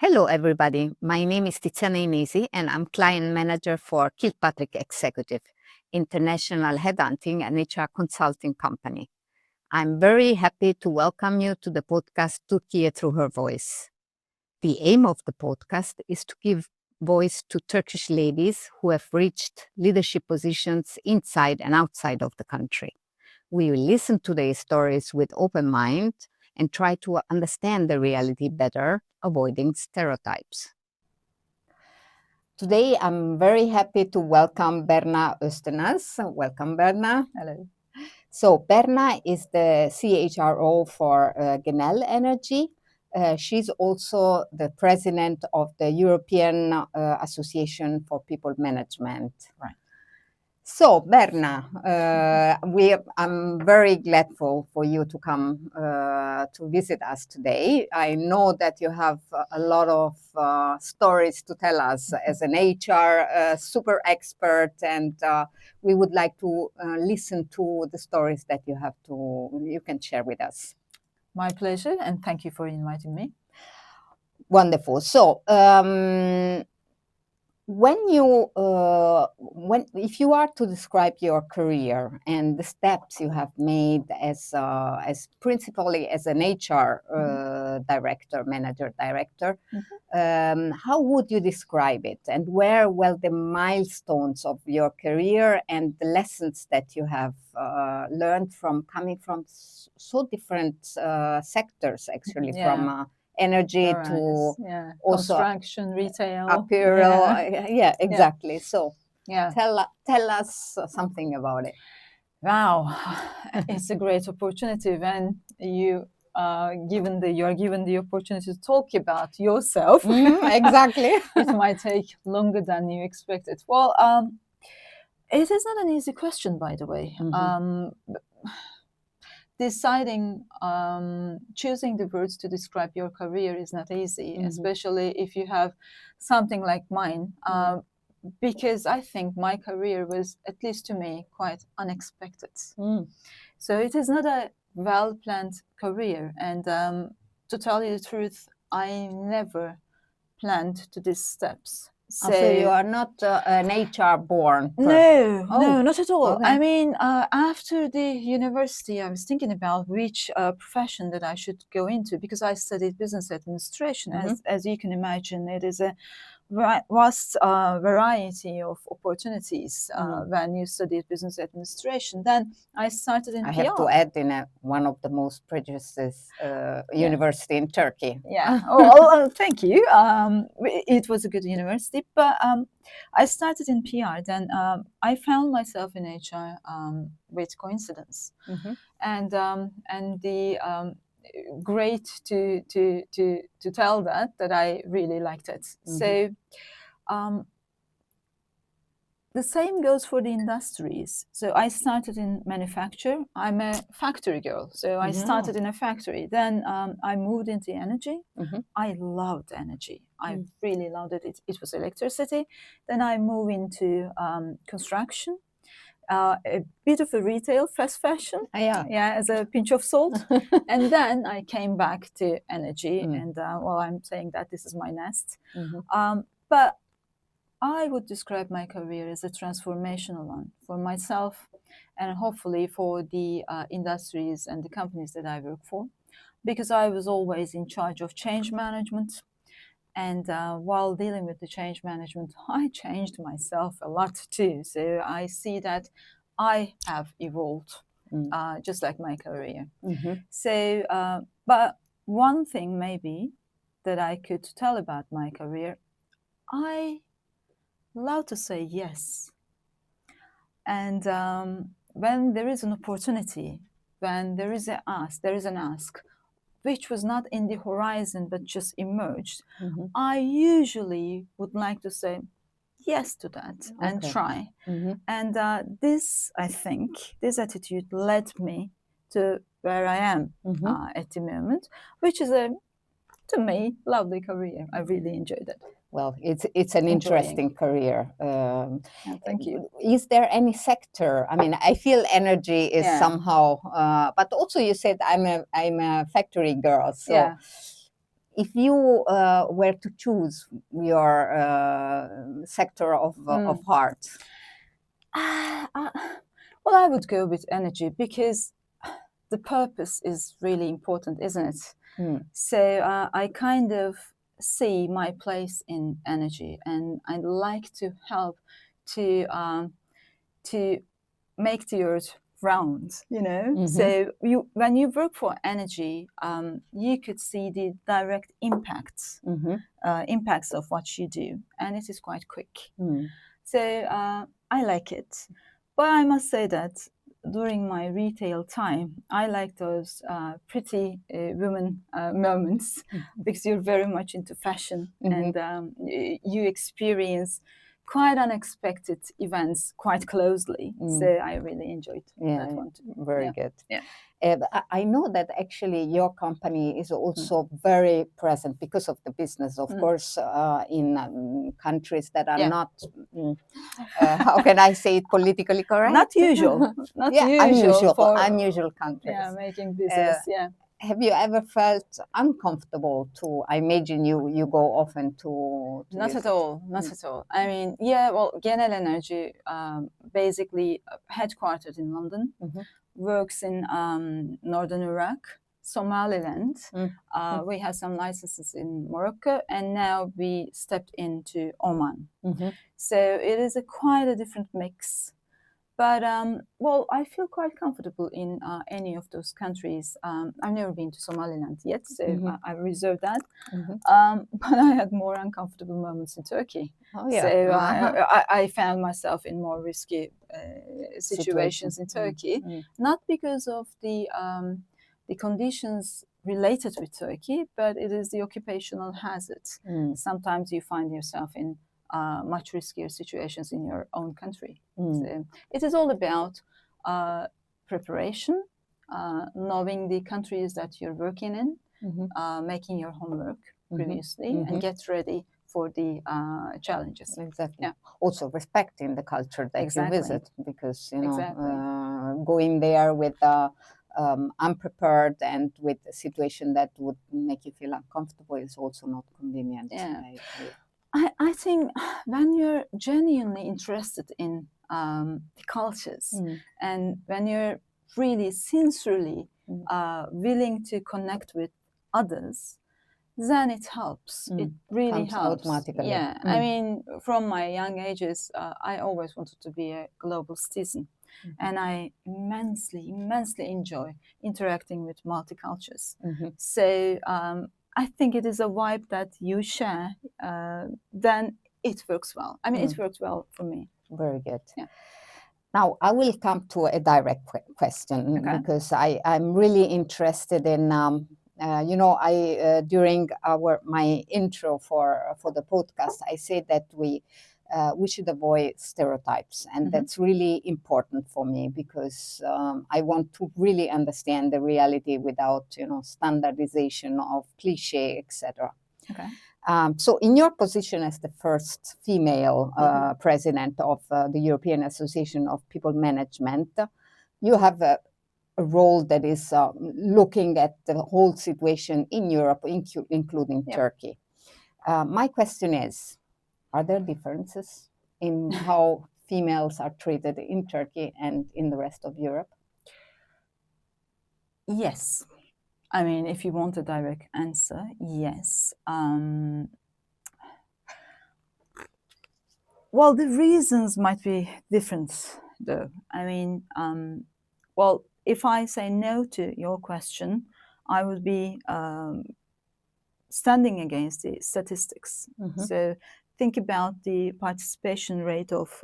Hello, everybody. My name is Tiziana Inesi, and I'm client manager for Kilpatrick Executive, international headhunting and HR consulting company. I'm very happy to welcome you to the podcast Turkiye Through Her Voice. The aim of the podcast is to give voice to Turkish ladies who have reached leadership positions inside and outside of the country. We will listen to their stories with open mind and try to understand the reality better, avoiding stereotypes. Today, I'm very happy to welcome Berna Öztınaz. Welcome, Berna. Hello. So, Berna is the CHRO for Genel Energy. She's also the president of the European Association for People Management. Right. So, Berna, I'm very grateful for you to come to visit us today. I know that you have a lot of stories to tell us as an HR super expert, and we would like to listen to the stories that you can share with us. My pleasure, and thank you for inviting me. Wonderful. So, if you are to describe your career and the steps you have made as principally as an HR manager director, how would you describe it, and where were the milestones of your career and the lessons that you have learned from coming from so different sectors, actually, from energy to also construction, retail, apparel. Exactly. So tell us something about it. Wow, it's a great opportunity when you are given the opportunity to talk about yourself. Exactly. It might take longer than you expected. Well, it is not an easy question, by the way. Deciding, choosing the words to describe your career is not easy, especially if you have something like mine, because I think my career was, at least to me, quite unexpected. So it is not a well-planned career, and to tell you the truth, I never planned to these steps. So you are not an HR born person? No, not at all. Okay. I mean, after the university, I was thinking about which profession that I should go into, because I studied business administration. As you can imagine, it is a vast variety of opportunities when you study business administration. Then I started in PR. I have to add, in one of the most prestigious university in Turkey. Yeah. Well, thank you. It was a good university, but I started in PR. Then I found myself in HR with coincidence, and the great to tell that I really liked it. So the same goes for the industries. So I started in manufacture. I'm a factory girl, so I started in a factory. Then I moved into energy. I loved energy. I really loved it. It was electricity. Then I moved into construction. A bit of a retail, fast fashion, as a pinch of salt. And then I came back to energy, and I'm saying that this is my nest. But I would describe my career as a transformational one for myself, and hopefully for the industries and the companies that I work for, because I was always in charge of change management. And while dealing with the change management, I changed myself a lot too. So I see that I have evolved, just like my career. So, but one thing maybe that I could tell about my career, I love to say yes. And when there is an opportunity, when there is an ask, which was not in the horizon but just emerged, I usually would like to say yes to that and try. And this attitude led me to where I am at the moment, which is to me, lovely career. I really enjoyed it. Well, it's an interesting career. Thank you. Is there any sector? I mean, I feel energy is somehow, but also you said I'm a factory girl. So if you were to choose your sector of heart, well, I would go with energy because the purpose is really important, isn't it? So I kind of see my place in energy, and I'd like to help to make the earth round, you know. So when you work for energy, you could see the direct impacts of what you do, and it is quite quick. So I like it, but I must say that during my retail time, I like those pretty women moments because you're very much into fashion, and you experience quite unexpected events quite closely. So I really enjoyed that one too. Very good. Yeah. I know that actually your company is also very present because of the business, of course, in countries that are not, how can I say it politically correct? Not usual. Not usual for unusual countries. Yeah, making business. Have you ever felt uncomfortable to? I imagine you go often to Not visit. at all. Not at all. I mean, yeah. Well, Genel Energy, basically headquartered in London, works in northern Iraq, Somaliland. We have some licenses in Morocco, and now we stepped into Oman. So it is quite a different mix. But well, I feel quite comfortable in any of those countries. I've never been to Somaliland yet, so I reserve that. But I had more uncomfortable moments in Turkey. So I found myself in more risky situations in Turkey, not because of the conditions related with Turkey, but it is the occupational hazard. Sometimes you find yourself in much riskier situations in your own country. So it is all about preparation, knowing the countries that you're working in, making your homework previously, and get ready for the challenges. Exactly. Yeah. Also respecting the culture that you visit, because going there with unprepared and with a situation that would make you feel uncomfortable is also not convenient. Yeah. I think when you're genuinely interested in the cultures, and when you're really sincerely willing to connect with others, then it helps. It really helps. Automatically. Yeah. I mean, from my young ages, I always wanted to be a global citizen. And I immensely enjoy interacting with multicultures. So I think it is a vibe that you share, then it works well. I mean, it worked well for me. Very good. Yeah. Now, I will come to a direct question, because I'm really interested in, during my intro for the podcast, I said that we should avoid stereotypes. And that's really important for me, because I want to really understand the reality without, standardization of cliche, etc. Okay. So in your position as the first female president of the European Association of People Management, you have a role that is looking at the whole situation in Europe, including Turkey. My question is, are there differences in how females are treated in Turkey and in the rest of Europe? Yes. I mean, if you want a direct answer, yes. Well, the reasons might be different, though. I mean, well, if I say no to your question, I would be standing against the statistics. So think about the participation rate of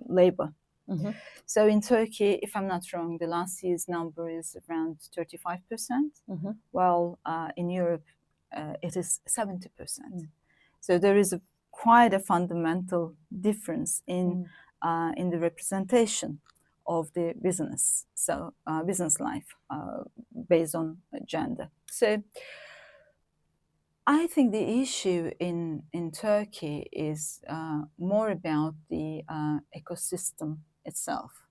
labor. So in Turkey, if I'm not wrong, the last year's number is around 35%, while in Europe it is 70%. So there is quite a fundamental difference in the representation of the business, so business life based on gender. So I think the issue in Turkey is more about the ecosystem itself.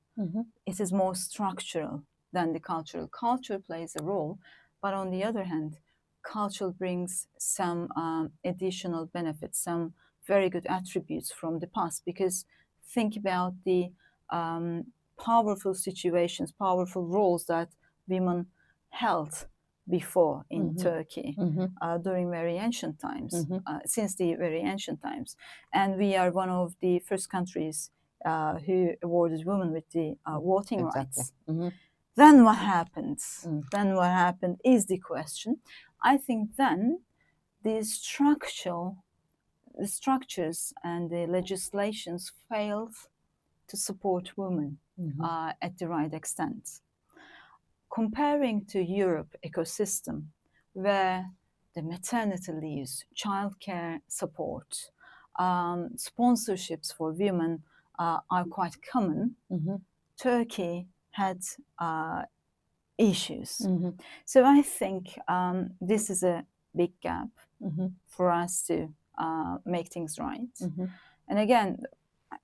It is more structural than the cultural. Culture plays a role, but on the other hand, culture brings some additional benefits, some very good attributes from the past. Because think about the powerful situations, powerful roles that women held before in Turkey during very ancient times, since the very ancient times. And we are one of the first countries who awarded women with the voting rights. Then what happens? Then what happened is the question. I think then the structures and the legislations failed to support women at the right extent. Comparing to Europe ecosystem, where the maternity leaves, childcare support, sponsorships for women are quite common, Turkey had issues. So I think this is a big gap for us to make things right. And again,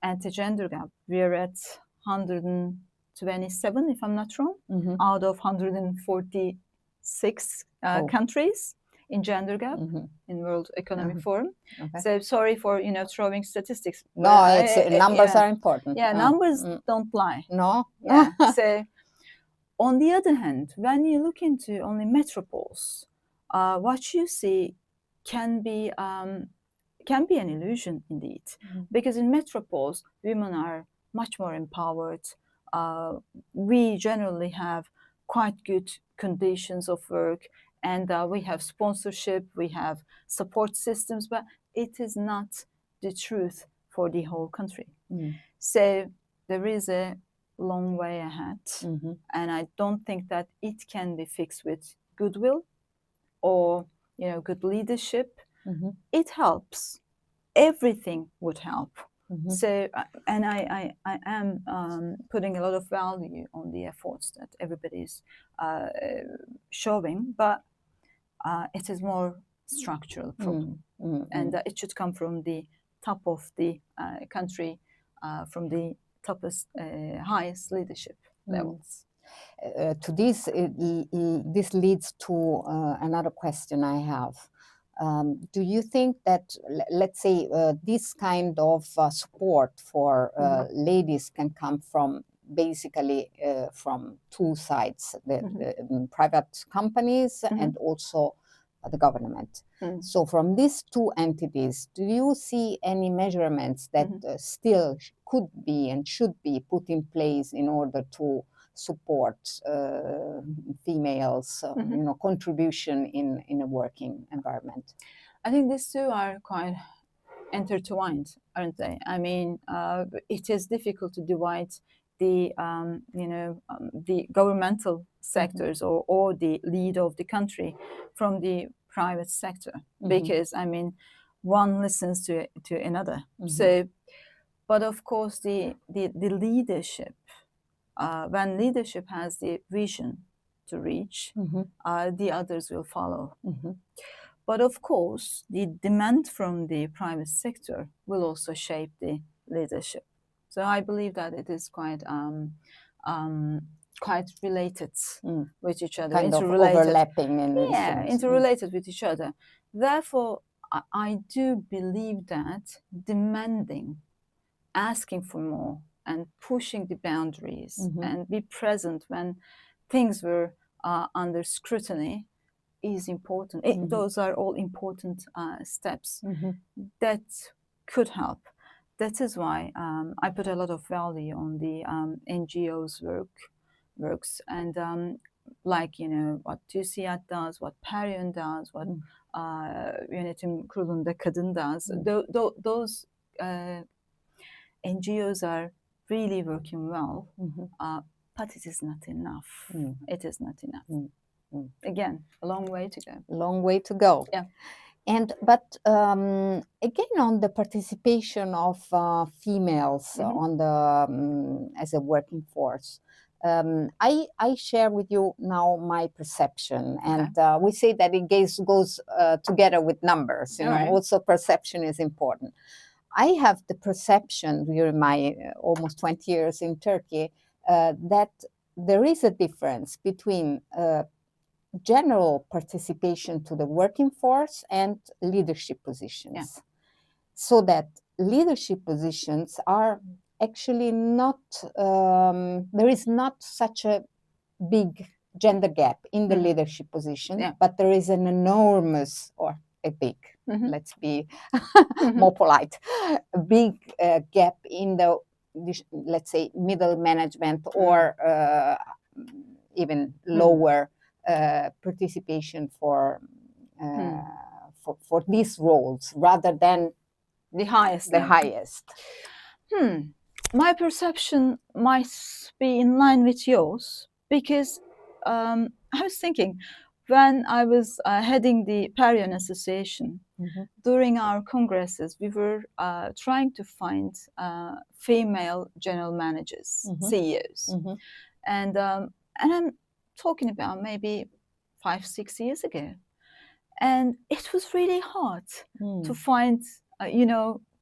anti-gender gap, we're at 127, if I'm not wrong, out of 146 countries in gender gap in World Economic Forum. So sorry for throwing statistics. No, numbers are important. Yeah, numbers don't lie. No. Yeah. So on the other hand, when you look into only metropoles, what you see can be an illusion indeed, because in metropoles women are much more empowered. We generally have quite good conditions of work, and we have sponsorship, we have support systems, but it is not the truth for the whole country. So there is a long way ahead, and I don't think that it can be fixed with goodwill or good leadership. It helps. Everything would help. So, and I am putting a lot of value on the efforts that everybody's showing, but it is more structural problem, and it should come from the top of the country, from the toppest, highest leadership levels. To this, this leads to another question I have. Do you think that, let's say, this kind of support for ladies can come from basically from two sides, the private companies and also the government? So from these two entities, do you see any measurements that still could be and should be put in place in order to support females, contribution in a working environment? I think these two are quite intertwined, aren't they? I mean, it is difficult to divide the the governmental sectors or the lead of the country from the private sector, because I mean, one listens to another. So, but of course, the leadership. When leadership has the vision to reach, the others will follow. But of course, the demand from the private sector will also shape the leadership. So I believe that it is quite related with each other, kind of overlapping in interrelated with each other. Therefore, I do believe that demanding, asking for more, and pushing the boundaries and be present when things were under scrutiny is important. Those are all important steps that could help. That is why I put a lot of value on the NGOs works, and like what TÜSİAD does, what Perion does, what Yönetim Kurulu'nda Kadın does. Those NGOs are really working well, but it is not enough. It is not enough. Again, a long way to go. Long way to go. Yeah. But again, on the participation of females on the as a working force, I share with you now my perception, and we say that it goes together with numbers. Also perception is important. I have the perception during my almost 20 years in Turkey that there is a difference between general participation to the working force and leadership positions. So that leadership positions are actually not, there is not such a big gender gap in the leadership position, but there is an enormous, or a big, let's be more polite, a big gap in the, let's say, middle management or even lower participation for these roles rather than the highest. My perception might be in line with yours, because I was thinking, when I was heading the Parian Association, during our congresses, we were trying to find female general managers, CEOs. And I'm talking about maybe 5-6 years ago. And it was really hard to find,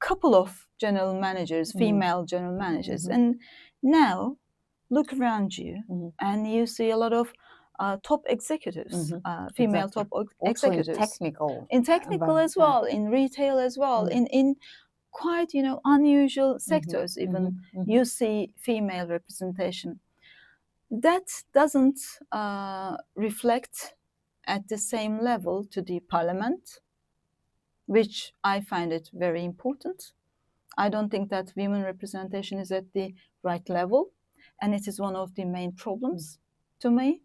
couple of general managers, female general managers. And now look around you and you see a lot of top executives, female top executives. In technical as well, in retail as well, in quite, unusual sectors, even you see female representation. That doesn't reflect at the same level to the parliament, which I find it very important. I don't think that women representation is at the right level, and it is one of the main problems to me,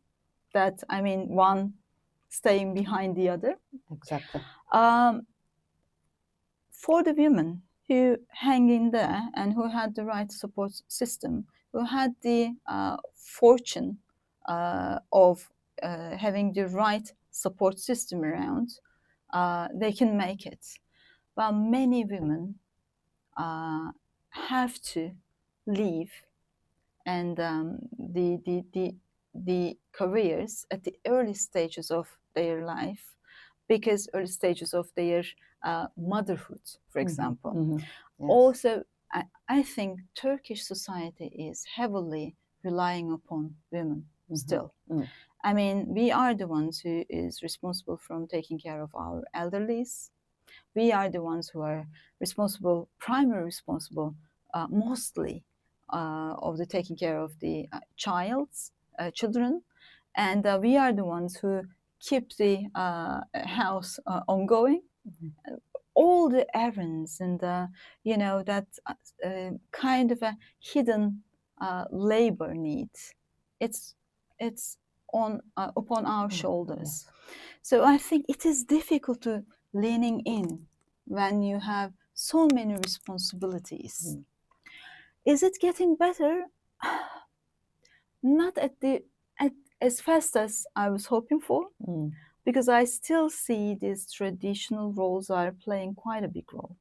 that, one staying behind the other. Exactly. For the women who hang in there and who had the right support system, who had the fortune of having the right support system around, they can make it. But many women have to leave, and the careers at the early stages of their life, because early stages of their motherhood, for example. Yes. Also, I think Turkish society is heavily relying upon women still. We are the ones who is responsible from taking care of our elderlies. We are the ones who are primary responsible, mostly of the taking care of the children, and we are the ones who keep the house ongoing. All the errands and that kind of a hidden labor need. It's upon our shoulders. So I think it is difficult to leaning in when you have so many responsibilities. Is it getting better? Not as fast as I was hoping for, because I still see these traditional roles are playing quite a big role.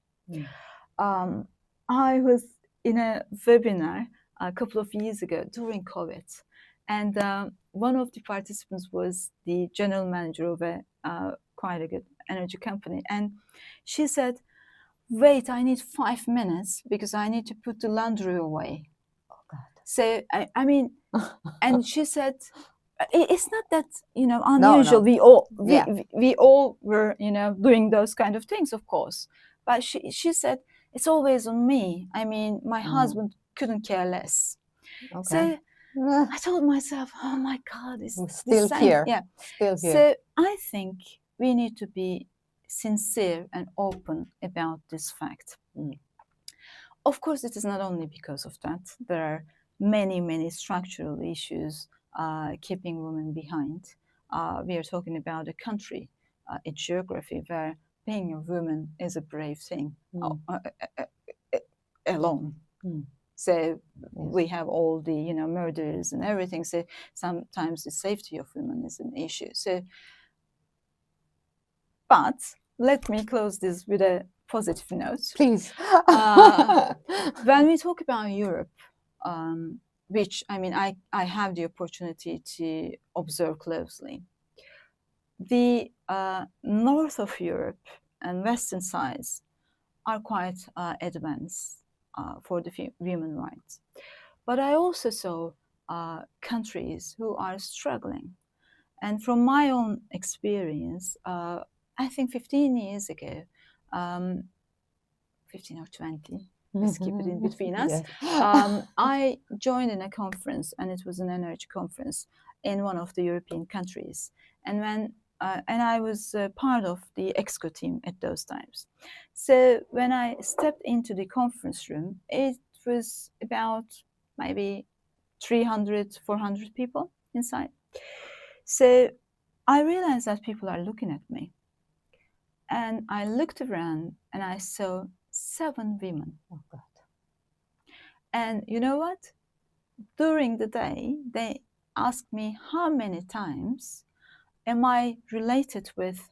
I was in a webinar a couple of years ago during COVID, and one of the participants was the general manager of quite a good energy company, and she said, "Wait, I need 5 minutes because I need to put the laundry away." Oh God! So and she said, "It's not that unusual. No. We all were doing those kind of things, of course." But she said, "It's always on me. My husband couldn't care less." Okay. So I told myself, "Oh my God, it's still here." Yeah, still here. So I think we need to be sincere and open about this fact. Of course, it is not only because of that. There are many structural issues keeping women behind. We are talking about a country, a geography where being a woman is a brave thing alone. So yes. We have all the murders and everything. So sometimes the safety of women is an issue. So, but let me close this with a positive note, please. When we talk about Europe, which I have the opportunity to observe closely, the north of Europe and western sides are quite advanced for the women rights. But I also saw countries who are struggling. And from my own experience, I think 15 years ago, 15 or 20, let's keep it in between us, I joined in a conference, and it was an energy conference in one of the European countries. And I was part of the EXCO team at those times. So when I stepped into the conference room, it was about maybe 300, 400 people inside. So I realized that people are looking at me. And I looked around and I saw 7 women. Oh, God. And you know what? During the day, they asked me how many times am I related with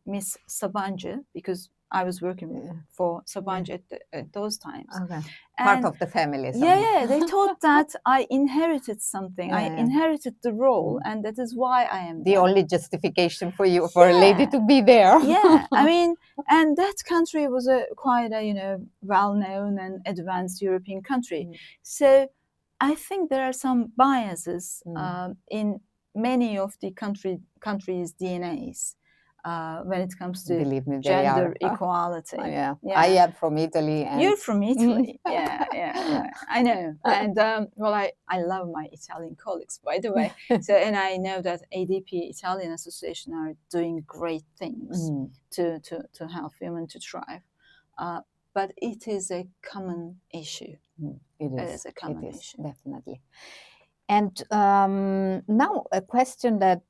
Miss Sabancı, because I was working for Sabancı at those times. Okay. Part of the family. Yeah, they thought that I inherited something. I inherited the role, and that is why I am the only justification for you, for a lady to be there. Yeah, I mean, and that country was quite a well-known and advanced European country. So I think there are some biases in many of the countries' DNAs when it comes to gender equality. Yeah. I am from Italy. And you're from Italy. Yeah. I know. And I love my Italian colleagues, by the way. And I know that ADP, Italian Association, are doing great things to help women to thrive. But it is a common issue. It is a common issue. Definitely. And now a question that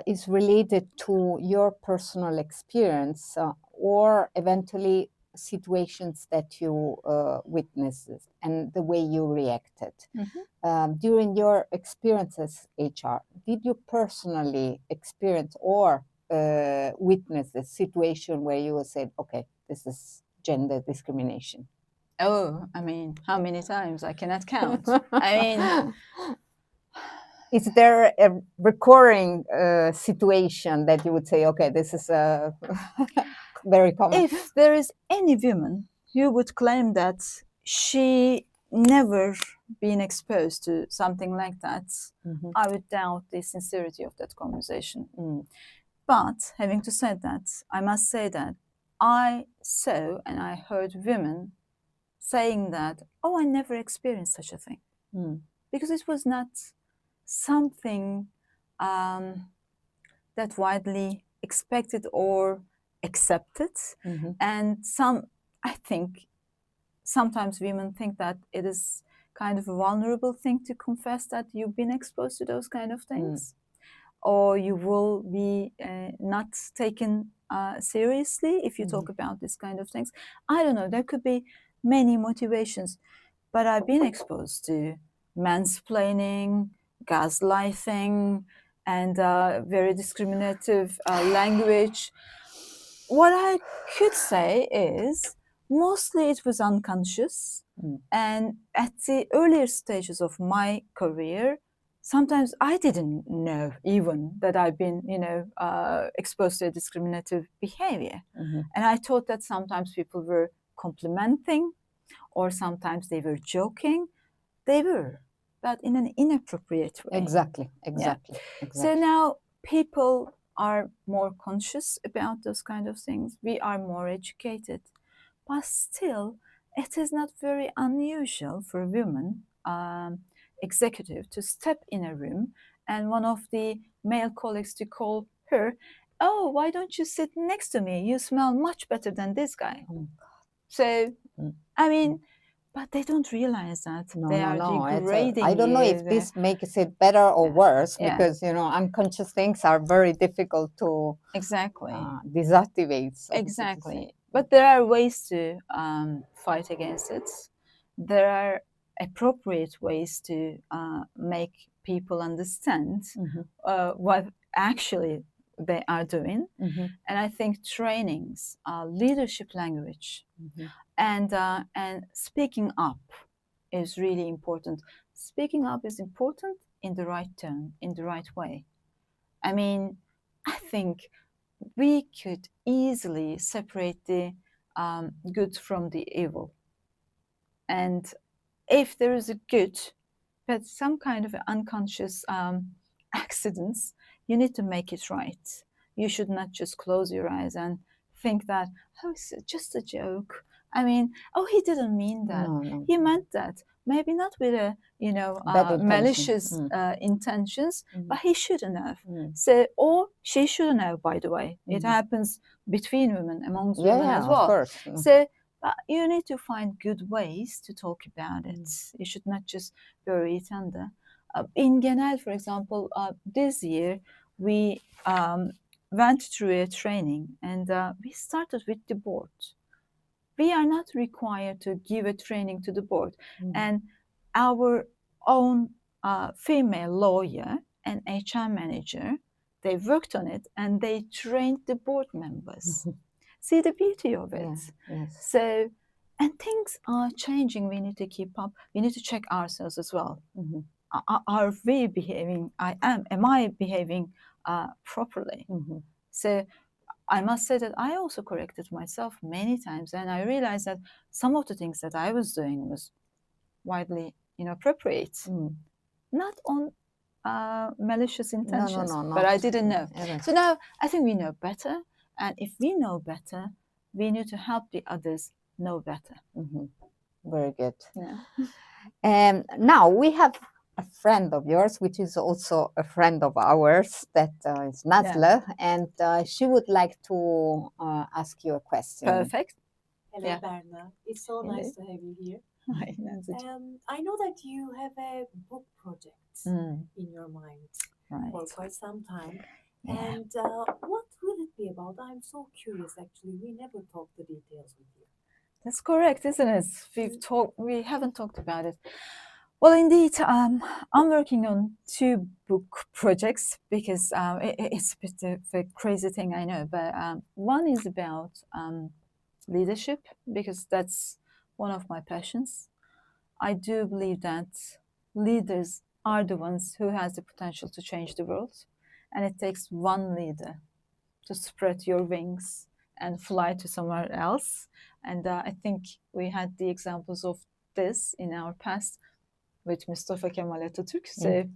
is related to your personal experience or eventually situations that you witnessed and the way you reacted. During your experiences, HR, did you personally experience or witness a situation where you said, okay, this is gender discrimination? Oh, I mean, how many times? I cannot count. I mean... Is there a recurring situation that you would say, okay, this is very common? If there is any woman who would claim that she never been exposed to something like that, I would doubt the sincerity of that conversation. But having to say that, I must say that I saw and I heard women saying that, oh, I never experienced such a thing. Because it was not something that widely expected or accepted. And I think sometimes women think that it is kind of a vulnerable thing to confess that you've been exposed to those kind of things, or you will be not taken seriously if you talk about this kind of things. I don't know, there could be many motivations, but I've been exposed to mansplaining, gaslighting, and very discriminative language. What I could say is mostly it was unconscious. And at the earlier stages of my career, sometimes I didn't know even that I've been, exposed to a discriminative behavior. And I thought that sometimes people were complimenting, or sometimes they were joking. They were, but in an inappropriate way. Exactly. So now people are more conscious about those kind of things. We are more educated, but still, it is not very unusual for a woman executive to step in a room and one of the male colleagues to call her, "Oh, why don't you sit next to me? You smell much better than this guy." So, I mean, but they don't realize that they are degrading I don't know if this makes it better or worse, because unconscious things are very difficult to deactivate. Exactly. But there are ways to fight against it. There are appropriate ways to make people understand what actually they are doing. And I think trainings, leadership language, and speaking up is really important. Speaking up is important in the right tone, in the right way. I mean, I think we could easily separate the good from the evil. And if there is a good, but some kind of unconscious accidents you need to make it right. You should not just close your eyes and think that, oh, it's just a joke. I mean, oh, he didn't mean that. No. He meant that. Maybe not with a, Bad malicious intentions, but he shouldn't have. So, or she shouldn't have, by the way. It happens between women, amongst women as well. Of course. So, you need to find good ways to talk about it. You should not just bury it under. In Genel, for example, this year we went through a training, and we started with the board. We are not required to give a training to the board. And our own female lawyer and HR manager, they worked on it and they trained the board members. See the beauty of it. Yes. So, and things are changing. We need to keep up. We need to check ourselves as well. Are we behaving? Am I behaving properly? So, I must say that I also corrected myself many times, and I realized that some of the things that I was doing was widely inappropriate, not on malicious intentions, but I didn't know. So now I think we know better, and if we know better, we need to help the others know better. Very good. Yeah. And now we have a friend of yours, which is also a friend of ours, that is Nazlı, and she would like to ask you a question. Perfect. Hello, Berna. It's so nice to have you here. Hi, I know that you have a book project in your mind for quite some time. And what will it be about? I'm so curious, actually. We never talked the details with you. That's correct, isn't it? We haven't talked about it. Well, indeed, I'm working on 2 book projects because it's a bit of a crazy thing, I know. But one is about leadership, because that's one of my passions. I do believe that leaders are the ones who has the potential to change the world. And it takes one leader to spread your wings and fly to somewhere else. And I think we had the examples of this in our past with Mustafa Kemal Atatürk. So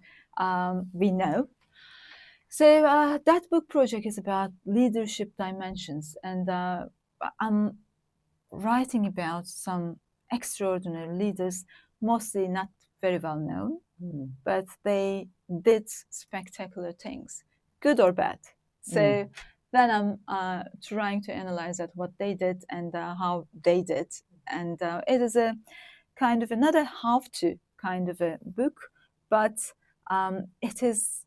we know. So that book project is about leadership dimensions. And I'm writing about some extraordinary leaders, mostly not very well known, but they did spectacular things, good or bad. So then I'm trying to analyze that, what they did and how they did. And it is a kind of another how-to kind of a book, but it is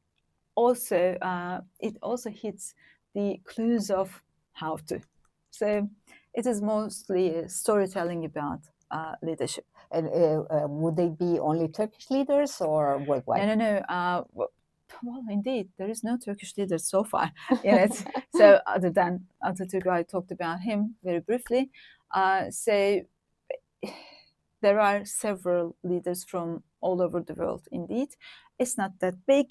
also it also hits the clues of how to. So it is mostly storytelling about leadership. And would they be only Turkish leaders or worldwide? No. Well, indeed, there is no Turkish leader so far in it. So other than Atatürk, I talked about him very briefly. So there are several leaders from all over the world, indeed. It's not that big,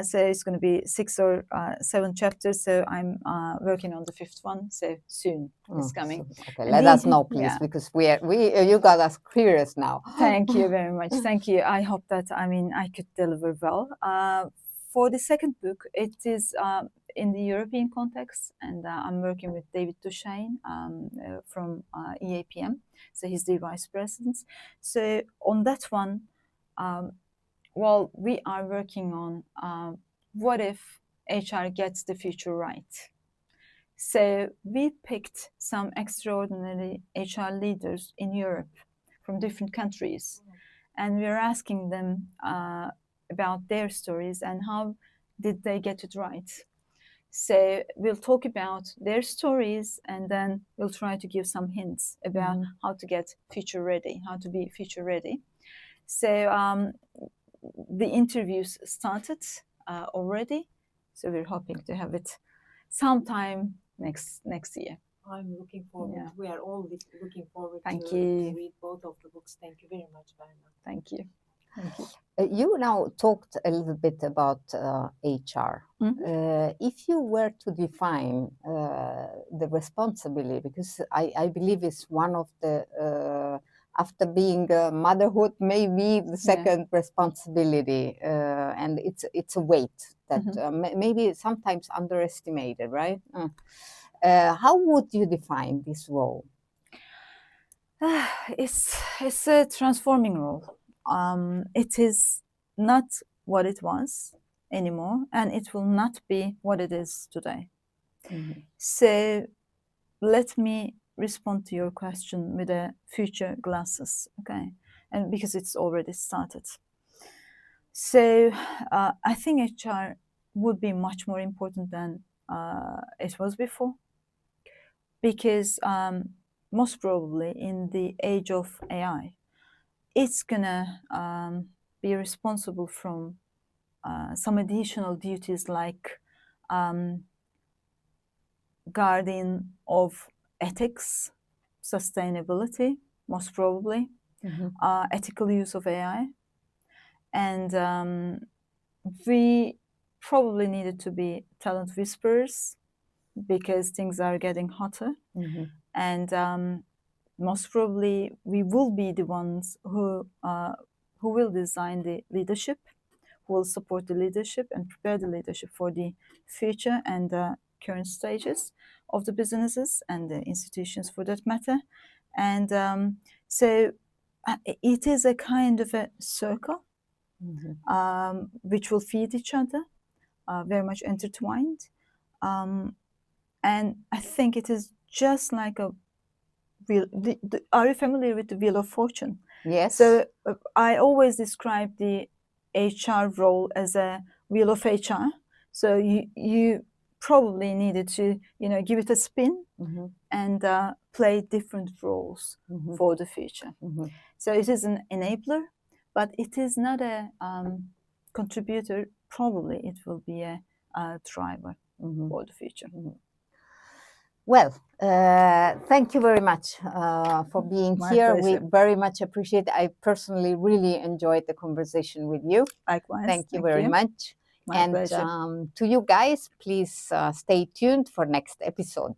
so it's going to be 6 or 7 chapters, so I'm working on the 5th one, so soon it's coming. Okay, let us know, please, because you got us curious now. Thank you very much. Thank you. I hope that, I could deliver well. For the second book, it is in the European context, and I'm working with David Duchesne from EAPM, so he's the vice president. So on that one, well, we are working on what if HR gets the future right. So we picked some extraordinary HR leaders in Europe from different countries, and we're asking them about their stories and how did they get it right. So we'll talk about their stories, and then we'll try to give some hints about how to get future ready, how to be future ready. So the interviews started already, so we're hoping to have it sometime next year. I'm looking forward. Yeah. We are all looking forward to read both of the books. Thank you very much, Berna. Thank you. Thank you. You now talked a little bit about HR. If you were to define the responsibility, because I believe it's one of the, after being motherhood, maybe the second responsibility, and it's a weight that maybe sometimes underestimated, right? How would you define this role? It's a transforming role. It is not what it was anymore, and it will not be what it is today. So let me respond to your question with a future glasses, okay? And because it's already started. So I think HR would be much more important than it was before, because most probably in the age of AI, it's gonna be responsible from some additional duties like guardian of ethics, sustainability, most probably, ethical use of AI. And we probably needed to be talent whisperers because things are getting hotter. And most probably we will be the ones who will design the leadership, who will support the leadership and prepare the leadership for the future and the current stages of the businesses and the institutions for that matter. And so it is a kind of a circle which will feed each other, very much intertwined. And I think it is just like a wheel. Are you familiar with the Wheel of Fortune? Yes. So I always describe the HR role as a wheel of HR. So you probably needed to give it a spin and play different roles for the future. So it is an enabler, but it is not a contributor. Probably it will be a driver for the future. Well, thank you very much for being My here. pleasure. We very much appreciate it. I personally really enjoyed the conversation with you. Likewise. Thank you very much. My pleasure. To you guys, please stay tuned for next episode.